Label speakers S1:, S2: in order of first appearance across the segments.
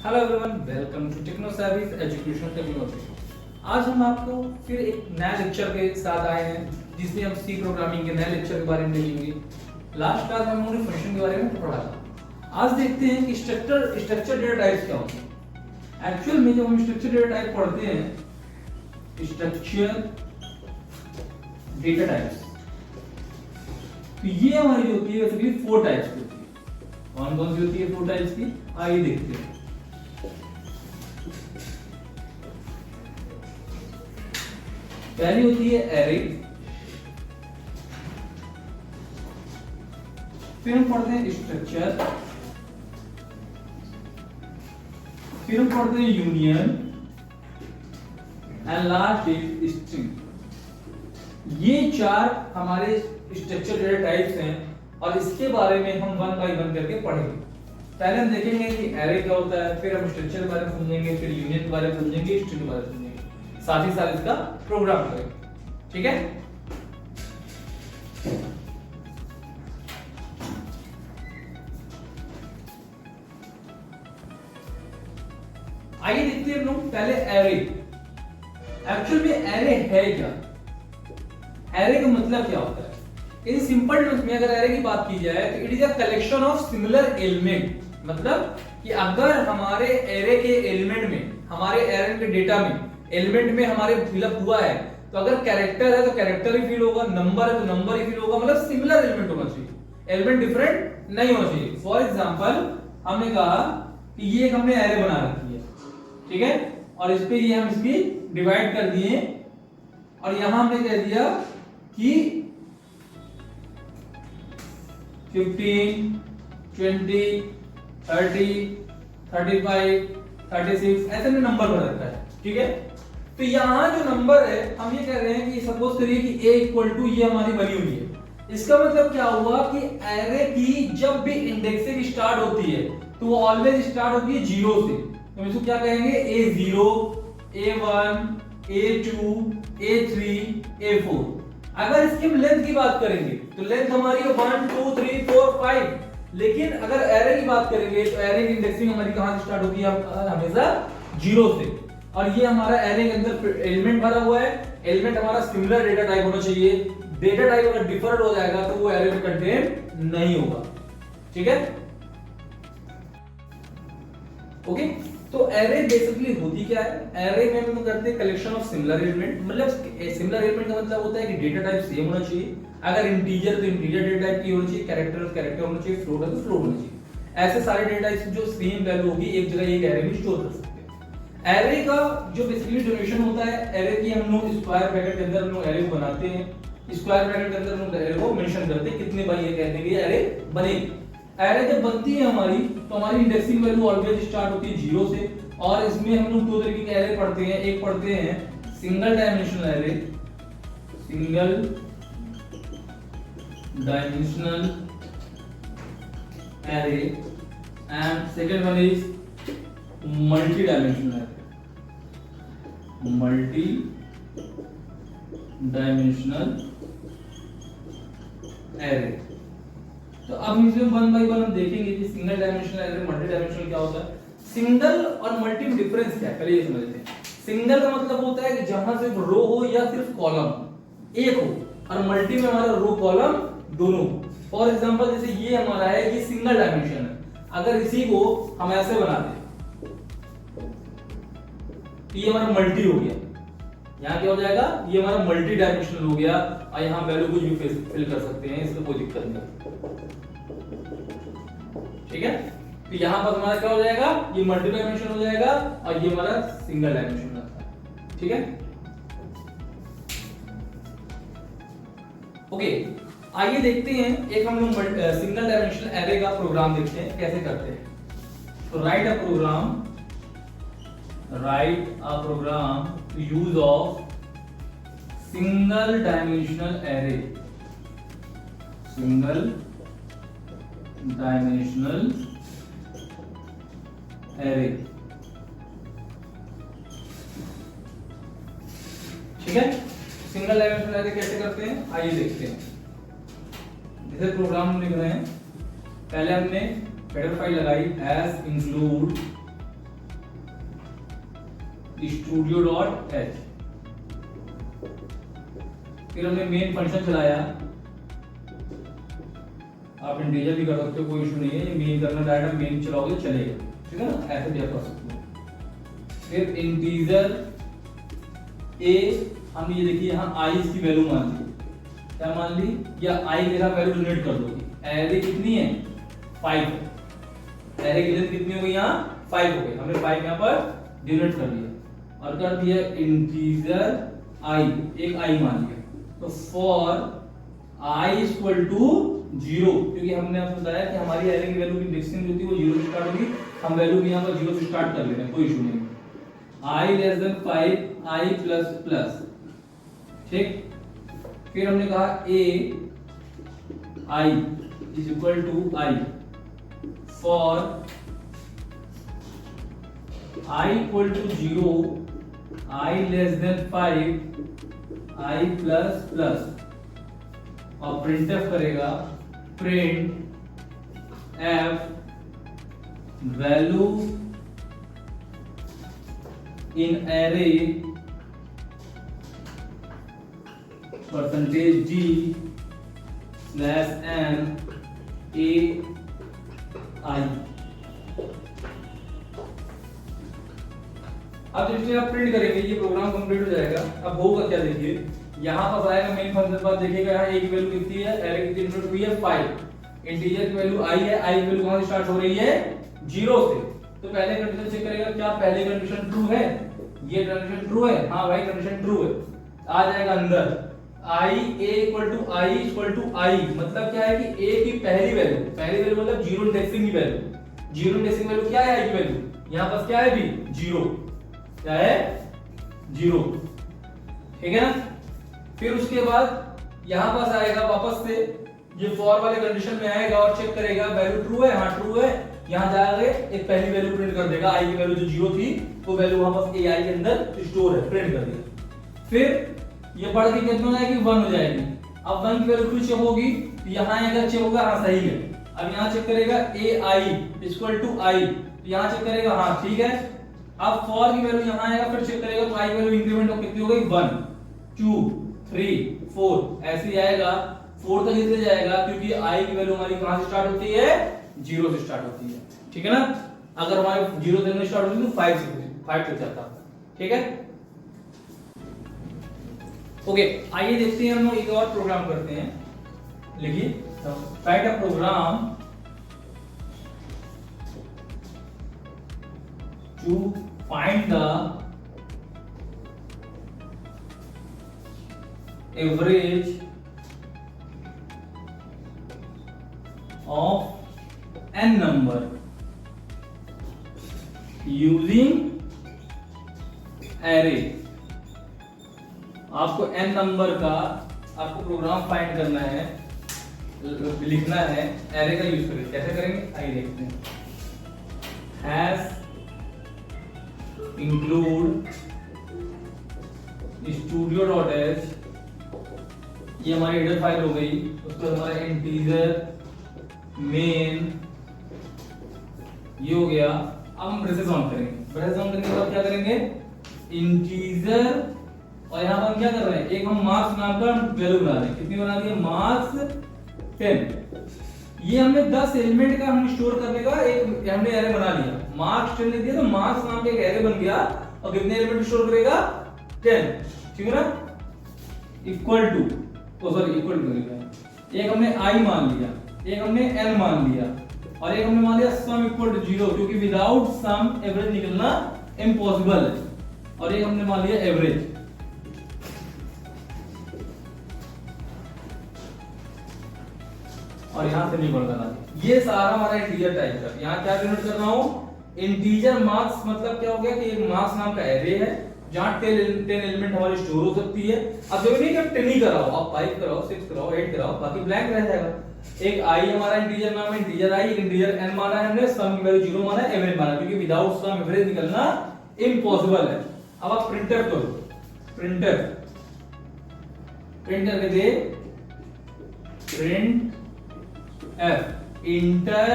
S1: Hello everyone, welcome to techno service education technology. आज हम आपको फिर एक नया लेक्चर के साथ आए हैं जिसमें हम सी प्रोग्रामिंग के नए लेक्चर के बारे में देखेंगे। लास्ट क्लास में हमने फंक्शन के बारे में पढ़ा था। आज देखते हैं कि स्ट्रक्चर डेटा टाइप्स क्या होते हैं। एक्चुअल में जब हम स्ट्रक्चर डेटा टाइप पढ़ते हैं, स्ट्रक्चर डेटा टाइप्स, तो ये हमारी होती है बेसिकली 4 टाइप्स की होती है। कौन कौन सी होती है 4 टाइप्स की, आइए देखते हैं। पहली होती है एरे, फिर हम पढ़ते हैं स्ट्रक्चर, फिर हम पढ़ते हैं union and last is string. ये 4 हमारे स्ट्रक्चर डेटा टाइप्स हैं और इसके बारे में हम वन बाय वन करके पढ़ेंगे। पहले हम देखेंगे कि एरे क्या होता है, फिर हम स्ट्रक्चर के बारे में समझेंगे, फिर यूनियन के बारे में समझेंगे, स्ट्रिंग के बारे में समझेंगे, साथ ही साथ इसका प्रोग्राम करेंगे। ठीक है, आइए देखते हैं हम लोग पहले एरे। एक्चुअल में एरे है क्या, एरे का मतलब क्या होता है। इन सिंपल टर्म्स में अगर एरे की बात की जाए तो it is a collection of similar element. मतलब कि अगर हमारे एरे के एलिमेंट में, हमारे एरे के डेटा में एलिमेंट में हमारे फिलअप हुआ है, तो अगर कैरेक्टर है तो कैरेक्टर ही फिल होगा, नंबर है तो नंबर ही फिल होगा। मतलब सिमिलर एलिमेंट होना चाहिए, एलिमेंट डिफरेंट नहीं होना चाहिए। फॉर एग्जांपल हमने कहा कि ये एक हमने एरे बना रखी है, ठीक है, और इस पे ये हम इसकी डिवाइड कर दिए और यहां हमने कह दिया कि 15, 20, 30, 35, 36 ऐसे में नंबर बना रखा है। ठीक है, तो यहां जो नंबर है हम ये कह रहे हैं कि सपोज करिए कि a इक्वल टू ये हमारी बनी हुई है। इसका मतलब क्या हुआ कि एरे की जब भी इंडेक्सिंग स्टार्ट होती है तो वो ऑलवेज स्टार्ट होती है 0 से। तो इसको क्या कहेंगे, a0, a1, a2, a3, a4। अगर इसकी हम लेंथ की बात करेंगे तो लेंथ हमारी 1 2 3 4 5। लेकिन अगर एरे की बात करेंगे तो एरे की इंडेक्सिंग हमारी कहां से स्टार्ट होती है, हमेशा 0 से। और ये हमारा एरे के अंदर एलिमेंट भरा हुआ है। एलिमेंट हमारा सिमिलर डेटा टाइप होना चाहिए। डेटा टाइप अगर डिफरेंट हो जाएगा तो वो एरे में कंटेन नहीं होगा। ठीक है, ओके। तो एरे बेसिकली होती क्या है, एरे में हम करते हैं कलेक्शन ऑफ सिमिलर एलिमेंट। मतलब सिमिलर एलिमेंट का मतलब होता है कि डेटा टाइप सेम होना चाहिए। अगर इंटीजर तो इंटीजर डेटा टाइप की होनी चाहिए, कैरेक्टर तो कैरेक्टर होना चाहिए, फ्लोट है तो फ्लोट होना चाहिए। ऐसे सारे डेटा टाइप्स जो सेम वैल्यू होगी एक जगह एक एरे में स्टोर कर सकते हैं। एरे का जो बेसिकली डेफिनेशन होता है, एरे की हम लोग स्क्वायर ब्रैकेट के अंदर हम लोग एरे को बनाते हैं। स्क्वायर ब्रैकेट के अंदर हम लोग एरे को मेंशन करते हैं कितने बाई ये कहते हैं कि एरे बनेगी। एरे जब बनती है हमारी तो हमारी इंडेक्सिंग वैल्यू ऑलवेज स्टार्ट होती है 0 से। और इसमें हम लोग 2 तरीके के एरे पढ़ते हैं। एक पढ़ते हैं single dimensional array, single dimensional array, and second one is multi dimensional array, multi dimensional array. तो अब इसमें वन बाय वन हम देखेंगे कि single dimensional array, multi dimensional क्या होता है। सिंगल और मल्टी में डिफरेंस क्या है, पहले ये समझते हैं। सिंगल का मतलब होता है कि जहां सिर्फ रो हो या सिर्फ कॉलम एक हो, और मल्टी में हमारा रो कॉलम दोनों हो। फॉर एग्जांपल जैसे ये हमारा है, ये सिंगल डायमेंशन है। अगर इसी को हम ऐसे बना दें तो ये हमारा मल्टी हो गया। यहाँ क्या हो जाएगा, ये हमारा मल्टी डायमेंशनल हो गया और यहाँ वैल्यू कुछ भी फिल कर सकते हैं, इसमें कोई दिक्कत नहीं। ठीक है, तो यहाँ पर हमारा क्या हो जाएगा, ये मल्टी डायमेंशन हो जाएगा और ये हमारा सिंगल डायमेंशन होता है। ठीक है, ओके। आइए देखते हैं एक हम लोग सिंगल डायमेंशनल एरे का प्रोग्राम देखते हैं कैसे करते हैं। तो right a program to use of single dimensional array, single dimensional array। ठीक है, सिंगल डायमेंशनल एरे कैसे करते हैं आइए देखते हैं। जैसे प्रोग्राम लिख रहे हैं, पहले हमने हेडर फाइल लगाई as include studio dot H. फिर हमने मेन फंक्शन चलाया, आप इंटीजर भी कर सकते हो, कोई इशू नहीं है, ये मेन करना डायरेक्ट मेन चलाओगे तो चलेगा, ठीक है ना, ऐसे भी आप कर सकते हो। फिर इंटीजर ए, हमने ये देखिए यहाँ आई इसकी वैल्यू मान ली, क्या मान ली, या आई के साथ वैल्यू जनरेट कर दो। एरे कितनी है 5, एरे की लेंथ कितनी हो गई यहाँ 5 हो गई, हमने 5 यहाँ पर जनरेट कर दिया और कर दिया इंटीजर आई, एक आई मान लिया। तो फॉर i इक्वल टू 0, क्योंकि हमने आपको बताया कि हमारी एरे की वैल्यू की इंडेक्सिंग जो थी वो 0 से स्टार्ट होगी, हम वैल्यू भी यहाँ पर 0 से स्टार्ट कर लेते हैं, कोई इशू नहीं। i less than 5, i plus plus, ठीक। फिर हमने कहा a i is equal to i for i equal to 0, i less than 5, i plus plus, और प्रिंटफ करेगा print f value in array percentage d slash n a i। अब जिसमें आप print करेंगे ये प्रोग्राम कंप्लीट हो जाएगा। अब होगा क्या, देखिए यहाँ पर आएगा मेन फंक्शन पर, देखिएगा यहाँ a की वैल्यू कितनी है, एरे कितनी इनपुट हुई है 5, इंटीजर की वैल्यू i है, i की वैल्यू कहां से स्टार्ट हो रही है 0 से। तो पहले कंडीशन चेक करेगा, क्या पहले कंडीशन ट्रू है, ये कंडीशन ट्रू है, हाँ भाई कंडीशन ट्रू है, आ जाएगा अंदर i a equal to i, मतलब क्या है कि a की पहली वैल्यू मतलब 0 इंडेक्सिंग की वैल्यू, 0 इंडेक्सिंग वैल्यू क्या है i की वैल्यू, यहाँ पर क्या है भी 0, क्या है 0, ठीक है ना। फिर उसके बाद यहां पास आएगा वापस से, ये फॉर वाले कंडीशन में आएगा और चेक करेगा वैल्यू ट्रू है, हाँ ट्रू है, यहां जाके एक पहली वैल्यू प्रिंट कर देगा, i की वैल्यू जो 0 थी वो वैल्यू वहां पास ai के अंदर स्टोर है, प्रिंट कर दिया। फिर ये बढ़ के कितना हो जाएगी 1 हो जाएगी। अब 1 की वैल्यू फिर चेक होगी, यहां आएगा चेक होगा, हाँ सही है। अब यहां चेक करेगा ai इक्वल टू i, यहां चेक करेगा हाँ ठीक है। अब फॉर की वैल्यू यहां आएगा, फिर चेक करेगा तो i वैल्यू इंक्रीमेंट हो कितनी हो गई 1 2 3 4, ऐसे ही आएगा 4 तक इसलिए जाएगा क्योंकि i की वैल्यू हमारी कहां से स्टार्ट होती है 0 से स्टार्ट होती है, ठीक है ना। अगर हमारे 0 से स्टार्ट होती तो 5 तक जाता, ठीक है। ओके, आइए देखते हैं, हम एक और प्रोग्राम करते हैं। लिखिए right a program to find the average of n number using array। आपको n नंबर का आपको प्रोग्राम फाइंड करना है, लिखना है, एरे का यूज करेंगे। कैसे करेंगे आइए देखते हैं। हैश इंक्लूड studio.h, ये हमारी हेडर फाइल हो गई। उसके बाद हमारा इंटीजर मेन ये हो गया। अब हम ब्रेसेस ऑन करेंगे। ब्रेसेस ऑन करने के बाद क्या करेंगे, इंटीजर, और यहाँ पर हम क्या कर रहे हैं, एक हम मार्क्स नाम का वैल्यू बना रहे हैं। कितनी बना दी है, मार्क्स 10। ये हमने 10 एलिमेंट का हम स्टोर करने का एक हमने एरे बना लिया। मार्क्स 10 लिख दिया तो मार्क्स नाम का एक एरे बन गया, और कितने एलिमेंट स्टोर करेगा 10, ठीक है ना। इक्वल टू इक्वल टू एक हमने i मान लिया, एक हमने n मान लिया, और एक हमने मान लिया सम इक्वल टू 0, क्योंकि विदाउट सम एवरेज निकलना इम्पॉसिबल है, और एक हमने मान लिया एवरेज। और यहां से निकल करना, ये सारा हमारा इंटीजर टाइप का। यहां क्या डिनोट कर रहा हूं, इंटीजर मार्क्स, मतलब क्या हो गया कि एक मार्क्स नाम का एरे है जहां 10 एलिमेंट हमारी स्टोर हो सकती है। अब जरूरी नहीं कि 10 ही कराओ, आप 5 कराओ, 6 कराओ, 8 कराओ, बाकी ब्लैंक रह जाएगा। एक i हमारा इंटीजर नाम है, इंटीजर i, इंटीजर n माना है हमने, सम की वैल्यू 0 माना है, एवरेज माना, क्योंकि विदाउट सम एवरेज निकलना इम्पॉसिबल है। अब आप प्रिंटफ करो, प्रिंट करके दे print f enter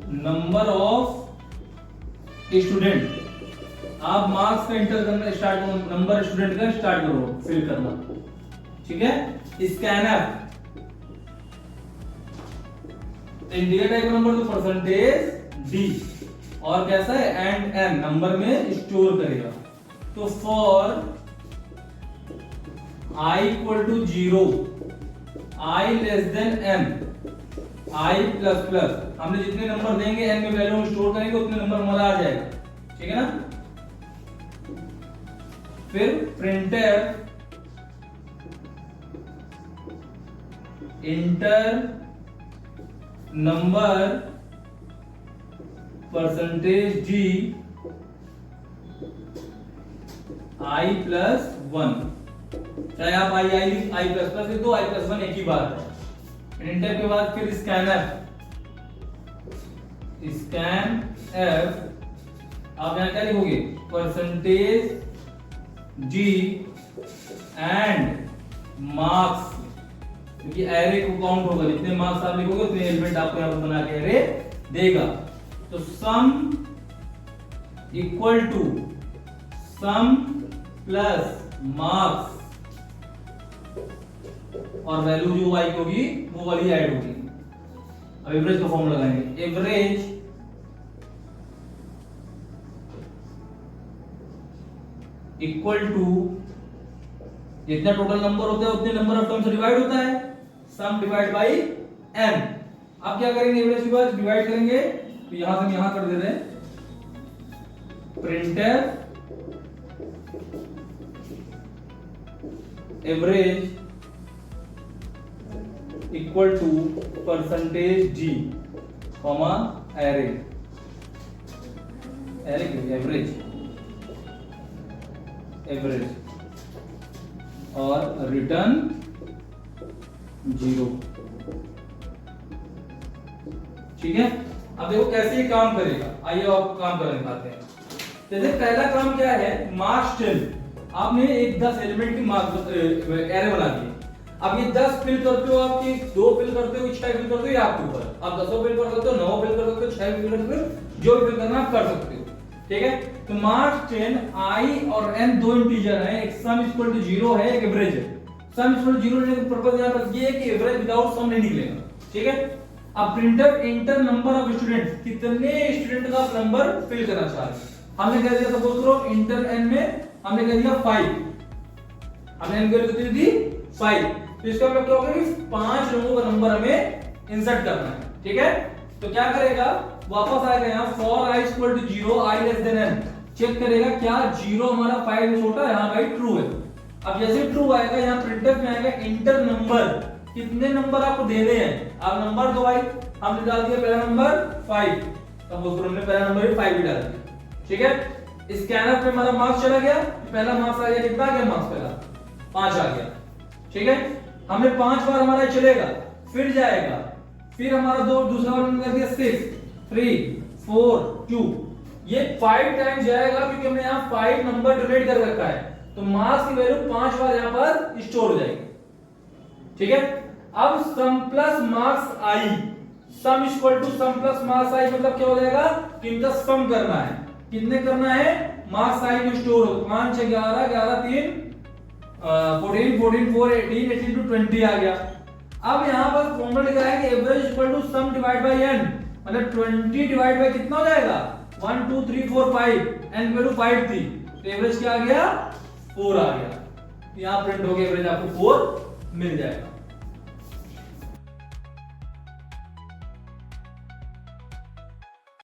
S1: number of student, आप मार्क्स का इंटर करना स्टार्ट करो, नंबर स्टूडेंट का स्टार्ट करो फिल करना, ठीक है। स्कैनर इंडिया टाइप नंबर तो परसेंटेज डी, और कैसा है एंड एन नंबर में स्टोर करेगा। तो for i equal to 0, i less than n, i plus plus, हमने जितने नंबर देंगे n में वैल्यू स्टोर करेंगे उतने नंबर हमारा आ जाएगा, ठीक है ना। फिर printer enter number percentage G i plus 1, चाहे आप आई प्लस प्लस लिख दो, आई प्लस 1 एक ही बात है। इंटर के बाद फिर स्कैन एफ, आप यहां क्या लिखोगे परसेंटेज जी एंड मार्क्स, क्योंकि एरे को काउंट होगा, जितने मार्क्स आप लिखोगे उतने एलिमेंट आपको यहां पर बना के एरे देगा। तो sum equal to sum plus marks, और वैल्यू जो y की होगी वो वाली ऐड होगी। अब एवरेज का फॉर्मूला लगाएंगे, एवरेज इक्वल टू जितना टोटल नंबर होता है उतने नंबर ऑफ टर्म से डिवाइड होता है, सम डिवाइड बाय n। अब क्या करेंगे, एवरेज के बाद डिवाइड करेंगे, तो यहां से हम यहां कर दे रहे हैं, printer average equal to percentage G comma array, array क्यों एवरेज, एवरेज और रिटर्न 0, ठीक है। अब देखो कैसे ये काम करेगा, आइए आप काम करने दिखाते हैं। जैसे पहला काम क्या है, मार्क्स 10, आपने एक 10 एलिमेंट की मार्क्स एरे बना दी। अब ये 10 फिल करते हो, आपकी 2 फिल करते हो, 6 फिल करते हो, ये आपके ऊपर, आप 10 फिल कर सकते हो, 9 फिल कर सकते हो, 6 फिल कर सकते हो, जो फिल करना आप कर सकते हो, ठीक है। तो मार्क्स 10 i और n दो इंटीजर हैं, एक सम इक्वल टू 0 है, एक एवरेज है। सम इक्वल टू 0 लेने का पर्पस यहां पर ये है कि एवरेज विदाउट सम नहीं निकलेगा, ठीक है। अब printer enter number of students, कितने स्टूडेंट का आप नंबर फिल करना चाह रहे हैं, हमने कह दिया सपोज करो इंटर n में हमने कह दिया 5, हमने n की वैल्यू कितनी दी 5, तो इसका मतलब क्या होगा कि 5 लोगों का नंबर हमें इंसर्ट करना है, ठीक है। तो क्या करेगा, वापस आएगा यहां for i equal to 0, i less than n, check करेगा क्या 0 हमारा 5 से छोटा है, हां भाई ट्रू है। अब जैसे ट्रू आएगा यहां प्रिंटर में आएगा इंटर नंबर, कितने नंबर आपको देने हैं, आप नंबर दो भाई, हमने डाल दिया पहला नंबर 5, तब उस हमने पहला नंबर भी 5 भी डाल दिया, ठीक है। स्कैनर पे हमारा मार्क्स चला गया, पहला मार्क्स आ गया, कितना आ गया मार्क्स, पहला 5 आ गया, ठीक है। हमने 5 बार हमारा चलेगा, फिर जाएगा, फिर हमारा दूसरा वाला कर दिया 6, 3, 4, 2, ये 5 टाइम जाएगा क्योंकि हमने यहाँ 5 नंबर डोनेट कर रखा है, तो मार्क्स की वैल्यू 5 बार यहाँ पर स्टोर हो जाएगी, ठीक है। अब sum plus marks I, sum equal to sum plus marks I, मतलब क्या हो जाएगा कि इनका सम करना है, कितने करना है, मार्क्स आई जो स्टोर हो, 5 6 11 11 3 14 14 4 18 18 टू 20 आ गया। अब यहां पर फॉर्मूला लिखा है कि average equal to sum divide by n, मतलब 20 डिवाइड बाय कितना हो जाएगा 1 2 3 4 5, n वैल्यू 5 थी, तो एवरेज क्या आ गया 4 आ गया, यहां प्रिंट हो गया, एवरेज आपको 4 मिल जाएगा।